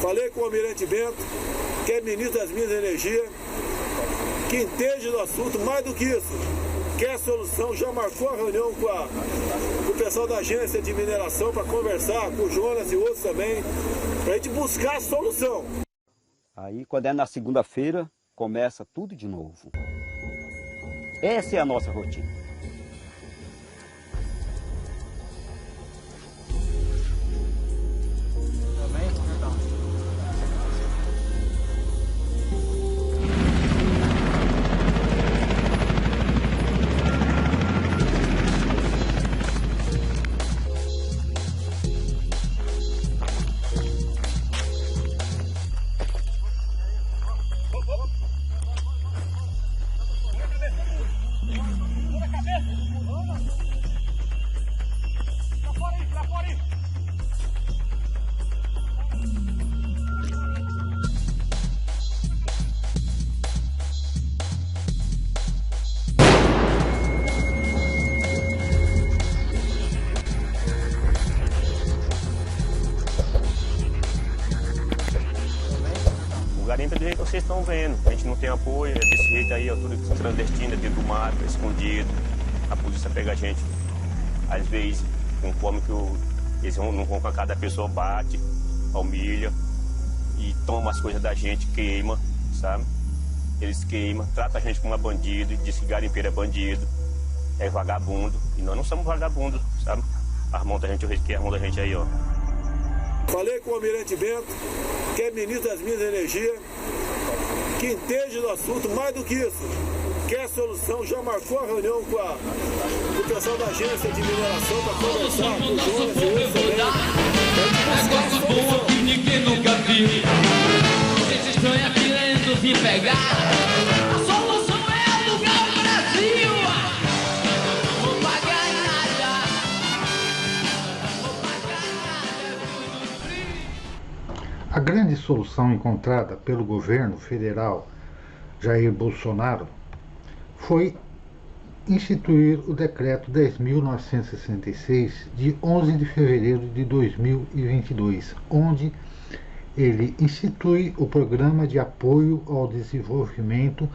Falei com o Almirante Bento, que é ministro das Minas e Energia, que entende do assunto mais do que isso. Quer solução, já marcou a reunião com o pessoal da agência de mineração para conversar com o Jonas e outros também, para a gente buscar a solução. Aí, quando é na segunda-feira, começa tudo de novo. Essa é a nossa rotina. garimpo é do jeito que vocês estão vendo. A gente não tem apoio, é desse jeito aí, ó, tudo clandestino, dentro do mato, escondido. A polícia pega a gente, às vezes, com fome que eles não vão com cada pessoa, bate, humilha e toma as coisas da gente, queima, sabe? Eles queimam, tratam a gente como uma bandido, diz que garimpeiro é bandido, é vagabundo. E nós não somos vagabundos, sabe? Armam da gente, o que armam da gente aí, ó. Falei com o Almirante Bento, que é ministro das Minas e Energia, que entende do assunto mais do que isso. Quer solução, já marcou a reunião com o pessoal da agência de mineração para conversar com o Jonas e outros também. Negócio bom que ninguém nunca viu. Gente estranha querendo se pegar. A solução é alugar o Brasil. Vou pagar nada. Vou pagar nada. Tudo frio. A grande solução encontrada pelo governo federal Jair Bolsonaro foi instituir o Decreto 10.966 de 11 de fevereiro de 2022, onde ele institui o Programa de Apoio ao Desenvolvimento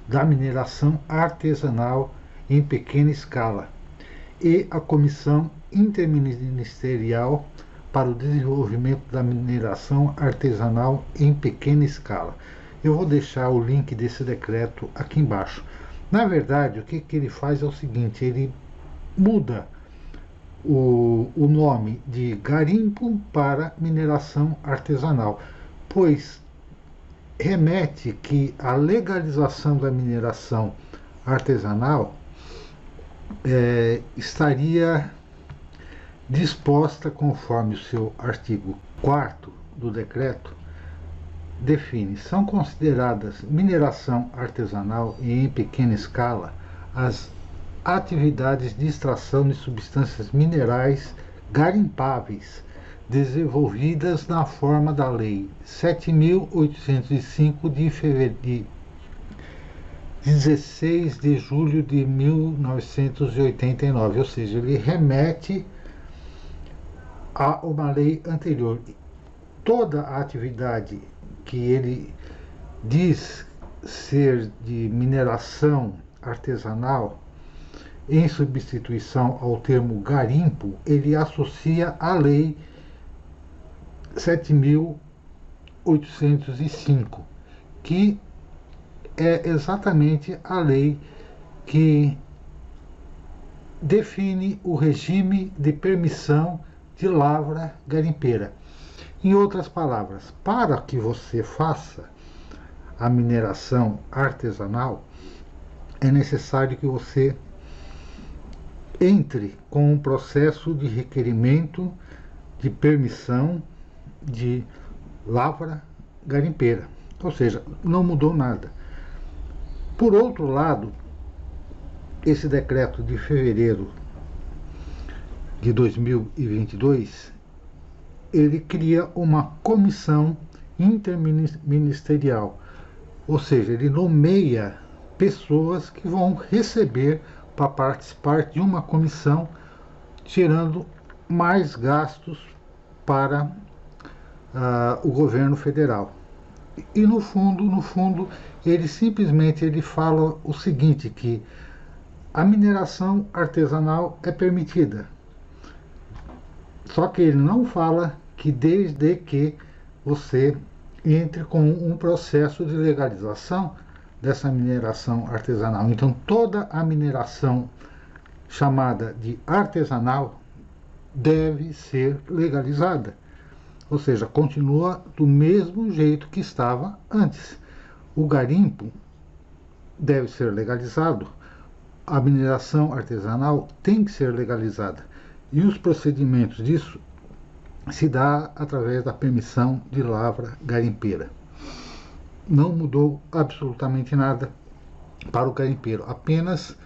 da Mineração Artesanal em Pequena Escala e a Comissão Interministerial para o Desenvolvimento da Mineração Artesanal em Pequena Escala. Eu vou deixar o link desse decreto aqui embaixo. Na verdade, o que ele faz é o seguinte: ele muda o nome de garimpo para mineração artesanal, pois remete que a legalização da mineração artesanal estaria disposta conforme o seu artigo 4º do decreto define: são consideradas mineração artesanal e em pequena escala as atividades de extração de substâncias minerais garimpáveis desenvolvidas na forma da Lei 7.805 de 16 de julho de 1989, ou seja, ele remete a uma lei anterior. Toda a atividade que ele diz ser de mineração artesanal, em substituição ao termo garimpo, ele associa à Lei 7.805, que é exatamente a lei que define o regime de permissão de lavra garimpeira. Em outras palavras, para que você faça a mineração artesanal, é necessário que você entre com um processo de requerimento de permissão de lavra garimpeira. Ou seja, não mudou nada. Por outro lado, esse decreto de fevereiro de 2022, ele cria uma comissão interministerial, ou seja, ele nomeia pessoas que vão receber para participar de uma comissão, tirando mais gastos para o governo federal. E no fundo, ele simplesmente fala o seguinte, que a mineração artesanal é permitida. Só que ele não fala que desde que você entre com um processo de legalização dessa mineração artesanal. Então toda a mineração chamada de artesanal deve ser legalizada. Ou seja, continua do mesmo jeito que estava antes. O garimpo deve ser legalizado, a mineração artesanal tem que ser legalizada. E os procedimentos disso se dá através da permissão de lavra garimpeira. Não mudou absolutamente nada para o garimpeiro, apenas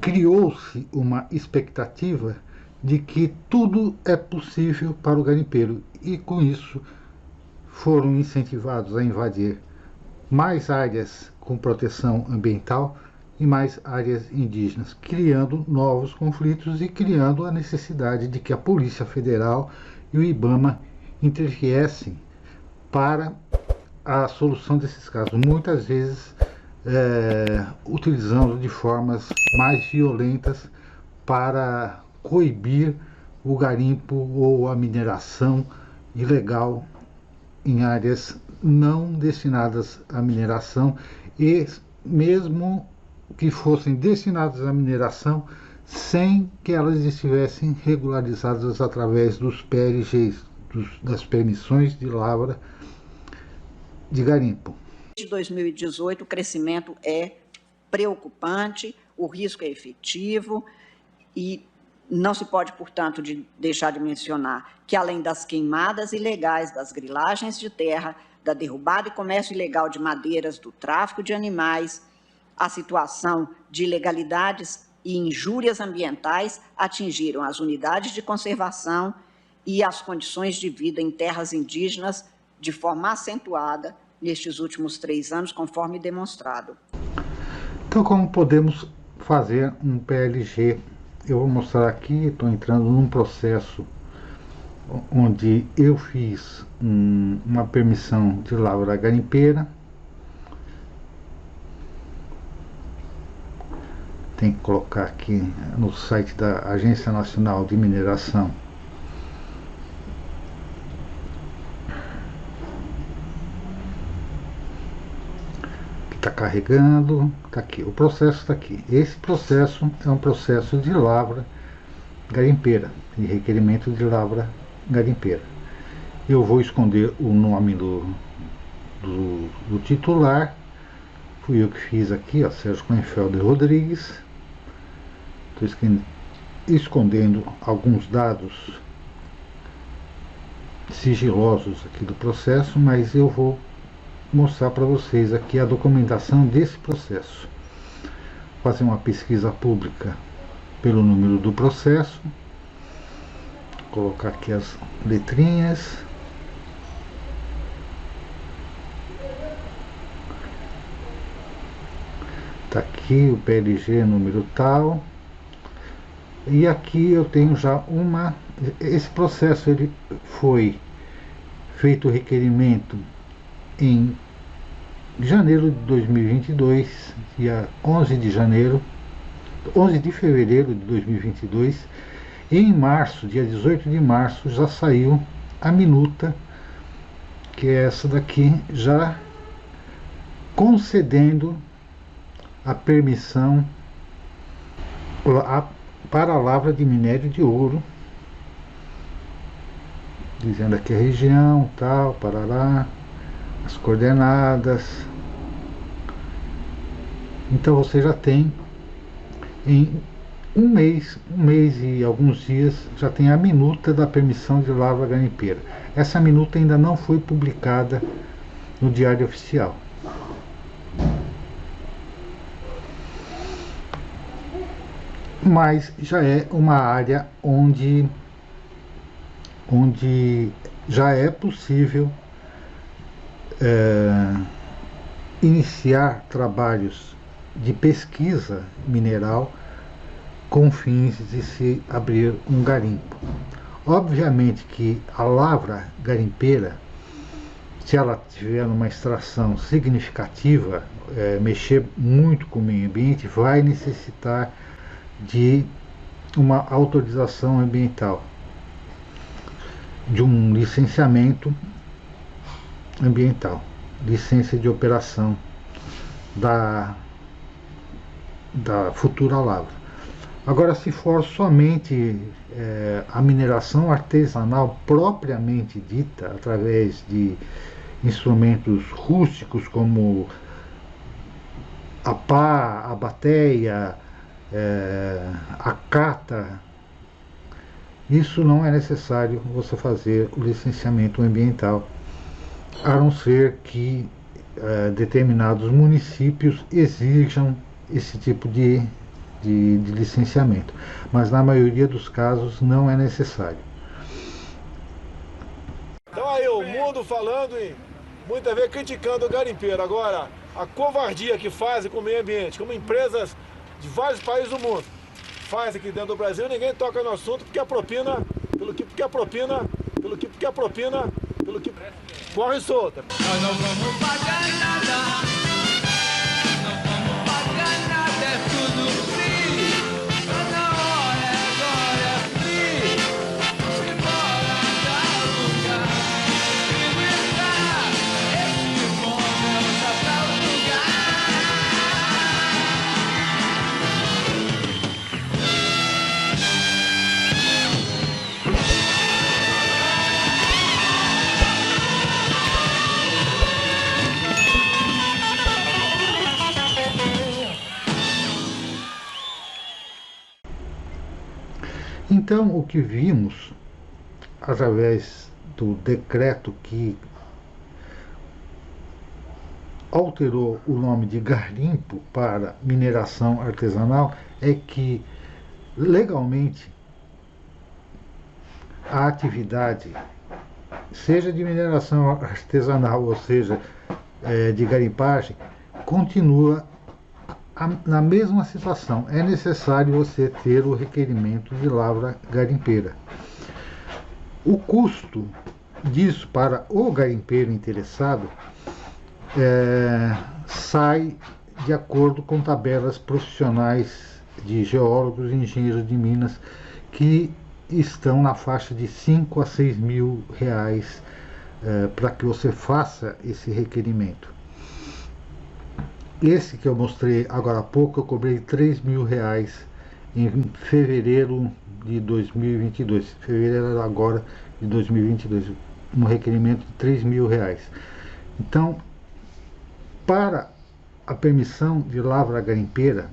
criou-se uma expectativa de que tudo é possível para o garimpeiro, e com isso foram incentivados a invadir mais áreas com proteção ambiental e mais áreas indígenas, criando novos conflitos e criando a necessidade de que a Polícia Federal e o IBAMA interviessem para a solução desses casos, muitas vezes utilizando de formas mais violentas para coibir o garimpo ou a mineração ilegal em áreas não destinadas à mineração, e mesmo que fossem destinadas à mineração sem que elas estivessem regularizadas através dos PLGs, das permissões de lavra de garimpo. De 2018, o crescimento é preocupante, o risco é efetivo e não se pode, portanto, deixar de mencionar que, além das queimadas ilegais, das grilagens de terra, da derrubada e comércio ilegal de madeiras, do tráfico de animais, a situação de ilegalidades e injúrias ambientais atingiram as unidades de conservação e as condições de vida em terras indígenas de forma acentuada nestes últimos 3 anos, conforme demonstrado. Então, como podemos fazer um PLG? Eu vou mostrar aqui, estou entrando num processo onde eu fiz uma permissão de lavra garimpeira. Tem que colocar aqui no site da Agência Nacional de Mineração. Está carregando, está aqui, o processo está aqui. Esse processo é um processo de lavra garimpeira, de requerimento de lavra garimpeira. Eu vou esconder o nome do titular, fui eu que fiz aqui, ó, Sérgio Coenfelder Rodrigues. Estou escondendo alguns dados sigilosos aqui do processo, mas eu vou mostrar para vocês aqui a documentação desse processo. Fazer uma pesquisa pública pelo número do processo, colocar aqui as letrinhas, tá aqui o PLG número tal, e aqui eu tenho já esse processo ele foi feito o requerimento em janeiro de 2022, dia 11 de fevereiro de 2022, e em março, dia 18 de março, já saiu a minuta, que é essa daqui, já concedendo a permissão para a lavra de minério de ouro, dizendo aqui a região, tal, parará, as coordenadas. Então você já tem em um mês e alguns dias, já tem a minuta da permissão de lavra garimpeira. Essa minuta ainda não foi publicada no Diário Oficial. Mas já é uma área onde já é possível iniciar trabalhos de pesquisa mineral com fins de se abrir um garimpo. Obviamente que a lavra garimpeira, se ela tiver uma extração significativa, mexer muito com o meio ambiente, vai necessitar de uma autorização ambiental, de um licenciamento ambiental, licença de operação da futura lavra. Agora, se for somente a mineração artesanal propriamente dita, através de instrumentos rústicos como a pá, a bateia, a cata, isso não é necessário você fazer o licenciamento ambiental, a não ser que determinados municípios exijam esse tipo de licenciamento, mas na maioria dos casos não é necessário. Então aí o mundo falando e muitas vezes criticando o garimpeiro. Agora, a covardia que fazem com o meio ambiente, como empresas de vários países do mundo faz aqui dentro do Brasil, ninguém toca no assunto porque a propina, porque a propina corre solta. Nós não vamos pagar nada, não vamos pagar nada, é tudo free. Toda hora é agora é free. Se bora dar lugar, experimentar esse momento pra o lugar. Então, o que vimos através do decreto que alterou o nome de garimpo para mineração artesanal é que, legalmente, a atividade, seja de mineração artesanal ou seja de garimpagem, continua na mesma situação. É necessário você ter o requerimento de lavra garimpeira. O custo disso para o garimpeiro interessado sai de acordo com tabelas profissionais de geólogos e engenheiros de minas, que estão na faixa de 5 a 6 mil reais para que você faça esse requerimento. Esse que eu mostrei agora há pouco, eu cobrei 3 mil reais em fevereiro de 2022. Fevereiro agora de 2022. Um requerimento de 3 mil reais. Então, para a permissão de lavra garimpeira,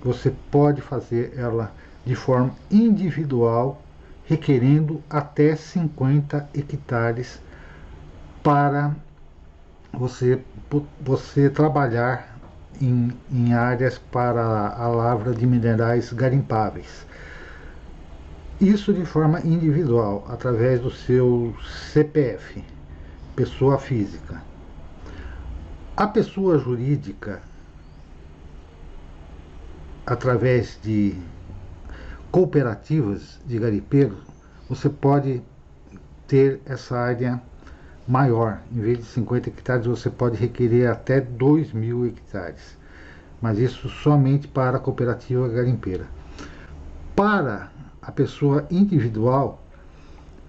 você pode fazer ela de forma individual, requerendo até 50 hectares para você trabalhar em áreas para a lavra de minerais garimpáveis. Isso de forma individual, através do seu CPF, pessoa física. A pessoa jurídica, através de cooperativas de garimpeiros, você pode ter essa área maior. Em vez de 50 hectares, você pode requerer até 2 mil hectares. Mas isso somente para a cooperativa garimpeira. Para a pessoa individual,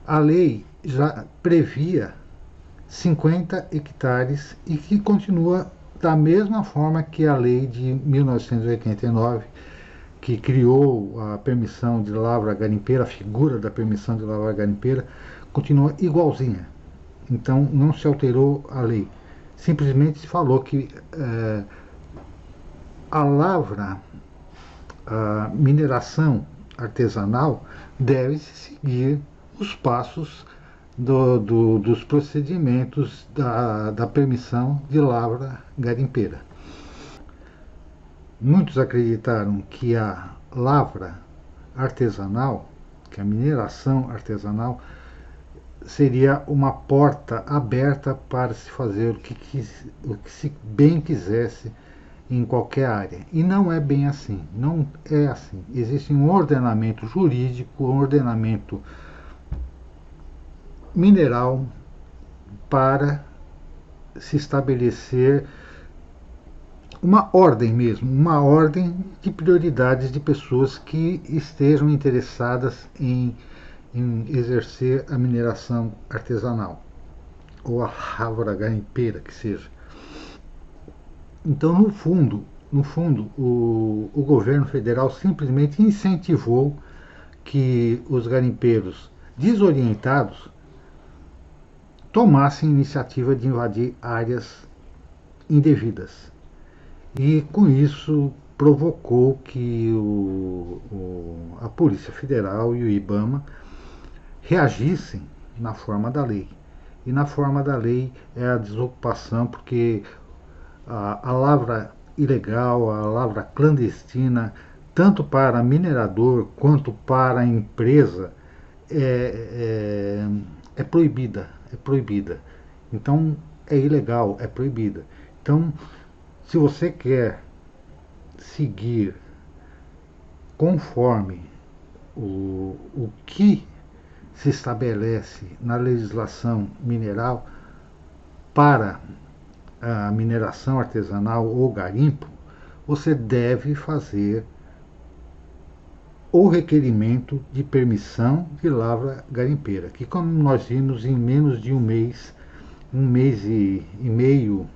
a lei já previa 50 hectares e que continua da mesma forma que a lei de 1989, que criou a permissão de lavra garimpeira, a figura da permissão de lavra garimpeira, continua igualzinha. Então não se alterou a lei, simplesmente se falou que a lavra, a mineração artesanal deve seguir os passos dos procedimentos da permissão de lavra garimpeira. Muitos acreditaram que a lavra artesanal, que a mineração artesanal, seria uma porta aberta para se fazer o que se bem quisesse em qualquer área. E não é bem assim, não é assim. Existe um ordenamento jurídico, um ordenamento mineral para se estabelecer uma ordem mesmo, uma ordem de prioridades de pessoas que estejam interessadas em exercer a mineração artesanal ou a lavra garimpeira, que seja. Então, no fundo, o governo federal simplesmente incentivou que os garimpeiros desorientados tomassem iniciativa de invadir áreas indevidas. E com isso provocou que a Polícia Federal e o IBAMA reagissem na forma da lei. E na forma da lei é a desocupação, porque a lavra ilegal, a lavra clandestina, tanto para minerador quanto para a empresa, é proibida. É proibida. Então é ilegal, é proibida. Então, se você quer seguir conforme o que se estabelece na legislação mineral para a mineração artesanal ou garimpo, você deve fazer o requerimento de permissão de lavra garimpeira, que, como nós vimos, em menos de um mês e meio,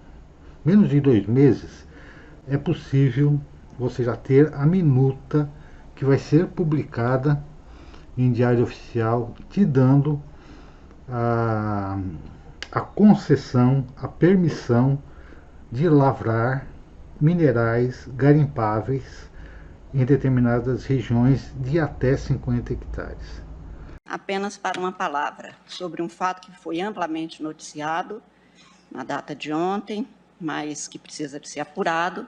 menos de 2 meses, é possível você já ter a minuta que vai ser publicada em Diário Oficial, te dando a concessão, a permissão de lavrar minerais garimpáveis em determinadas regiões de até 50 hectares. Apenas para uma palavra sobre um fato que foi amplamente noticiado na data de ontem, mas que precisa de ser apurado,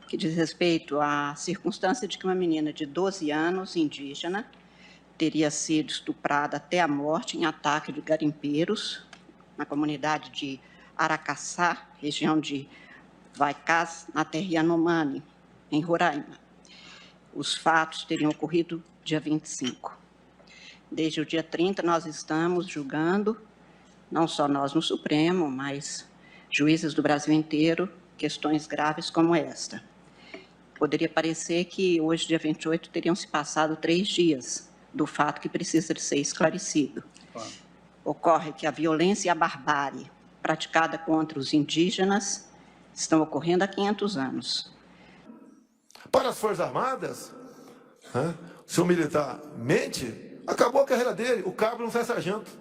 que diz respeito à circunstância de que uma menina de 12 anos, indígena, teria sido estuprada até a morte em ataque de garimpeiros na comunidade de Aracaçá, região de Vaicás, na terra Yanomami, em Roraima. Os fatos teriam ocorrido dia 25. Desde o dia 30, nós estamos julgando, não só nós no Supremo, mas juízes do Brasil inteiro, questões graves como esta. Poderia parecer que hoje, dia 28, teriam se passado 3 dias do fato que precisa de ser esclarecido. Ocorre que a violência e a barbárie praticada contra os indígenas estão ocorrendo há 500 anos. Para as Forças Armadas, se o militar mente, acabou a carreira dele. O cabo não sai sargento.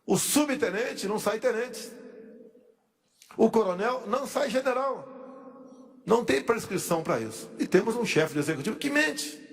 O subtenente não sai tenente. O coronel não sai general. Não tem prescrição para isso. E temos um chefe de executivo que mente.